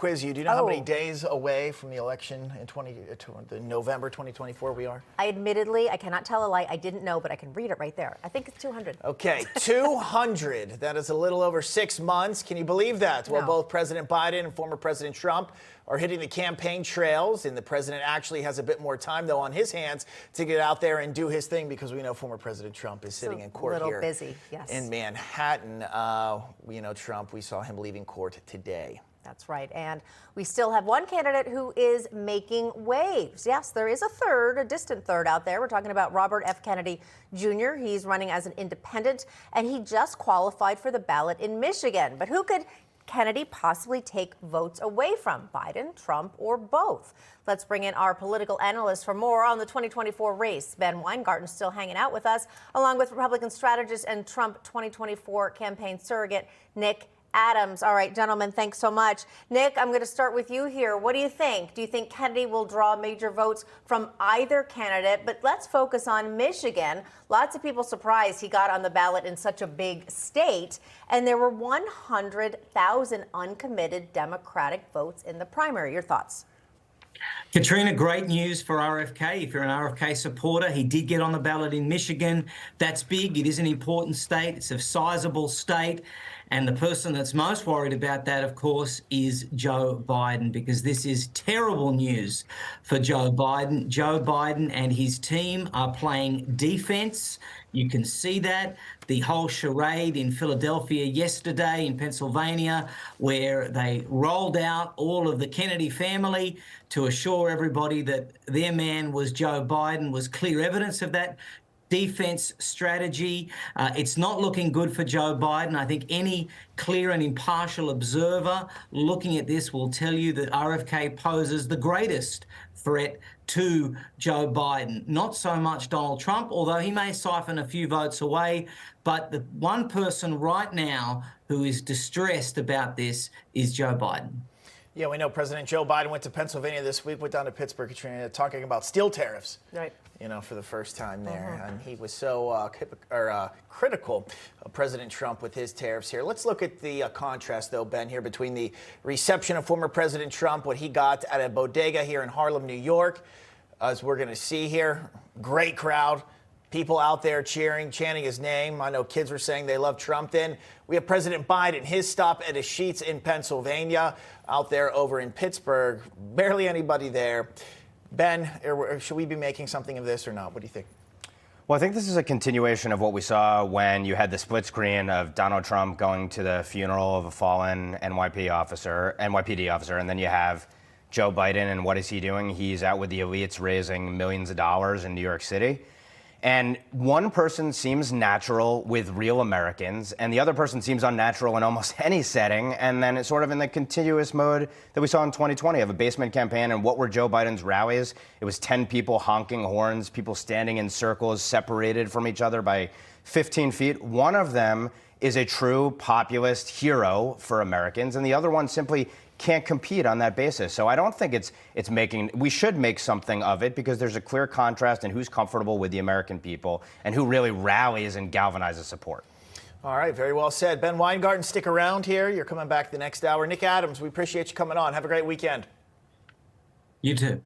quiz you. Do you know how many days away from the election in November 2024 we are? I cannot tell a lie. I didn't know, but I can read it right there. I think it's 200. Okay, 200. That is a little over 6 months. Can you believe that? No. Well, both President Biden and former President Trump are hitting the campaign trails, and the president actually has a bit more time, though, on his hands to get out there and do his thing, because we know former President Trump is sitting in court here busy, yes. in Manhattan. Trump, we saw him leaving court today. That's right. And we still have one candidate who is making waves. Yes, there is a distant third out there. We're talking about Robert F. Kennedy Jr. He's running as an independent, and he just qualified for the ballot in Michigan. But who could Kennedy possibly take votes away from? Biden, Trump, or both? Let's bring in our political analyst for more on the 2024 race. Ben Weingarten still hanging out with us, along with Republican strategist and Trump 2024 campaign surrogate Nick Adams. All right, gentlemen, thanks so much. Nick, I'm going to start with you here. What do you think? Do you think Kennedy will draw major votes from either candidate? But let's focus on Michigan. Lots of people surprised he got on the ballot in such a big state. And there were 100,000 uncommitted Democratic votes in the primary. Your thoughts? Katrina, great news for RFK. If you're an RFK supporter, he did get on the ballot in Michigan. That's big. It is an important state. It's a sizable state. And the person that's most worried about that, of course, is Joe Biden, because this is terrible news for Joe Biden. Joe Biden and his team are playing defense. You can see that. The whole charade in Philadelphia yesterday, in Pennsylvania, where they rolled out all of the Kennedy family to assure everybody that their man was Joe Biden, was clear evidence of that defense strategy. It's not looking good for Joe Biden. I think any clear and impartial observer looking at this will tell you that RFK poses the greatest threat to Joe Biden. Not so much Donald Trump, although he may siphon a few votes away. But the one person right now who is distressed about this is Joe Biden. Yeah, we know President Joe Biden went to Pennsylvania this week, went down to Pittsburgh, Katrina, talking about steel tariffs. Right. For the first time there. And he was so critical of President Trump with his tariffs here. Let's look at the contrast, though, Ben, here between the reception of former President Trump, what he got at a bodega here in Harlem, New York. As we're going to see here, great crowd. People out there cheering, chanting his name. I know kids were saying they love Trump. Then we have President Biden, his stop at a Sheetz in Pennsylvania, out there over in Pittsburgh. Barely anybody there. Ben, should we be making something of this or not? What do you think? Well, I think this is a continuation of what we saw when you had the split screen of Donald Trump going to the funeral of a fallen NYPD officer, and then you have Joe Biden, and what is he doing? He's out with the elites raising millions of dollars in New York City. And one person seems natural with real Americans, and the other person seems unnatural in almost any setting. And then it's sort of in the continuous mode that we saw in 2020 of a basement campaign. And what were Joe Biden's rallies? It was 10 people honking horns, people standing in circles separated from each other by 15 feet. One of them is a true populist hero for Americans, and the other one simply can't compete on that basis. So I don't think we should make something of it, because there's a clear contrast in who's comfortable with the American people and who really rallies and galvanizes support. All right, very well said. Ben Weingarten, stick around here. You're coming back the next hour. Nick Adams, we appreciate you coming on. Have a great weekend. You too.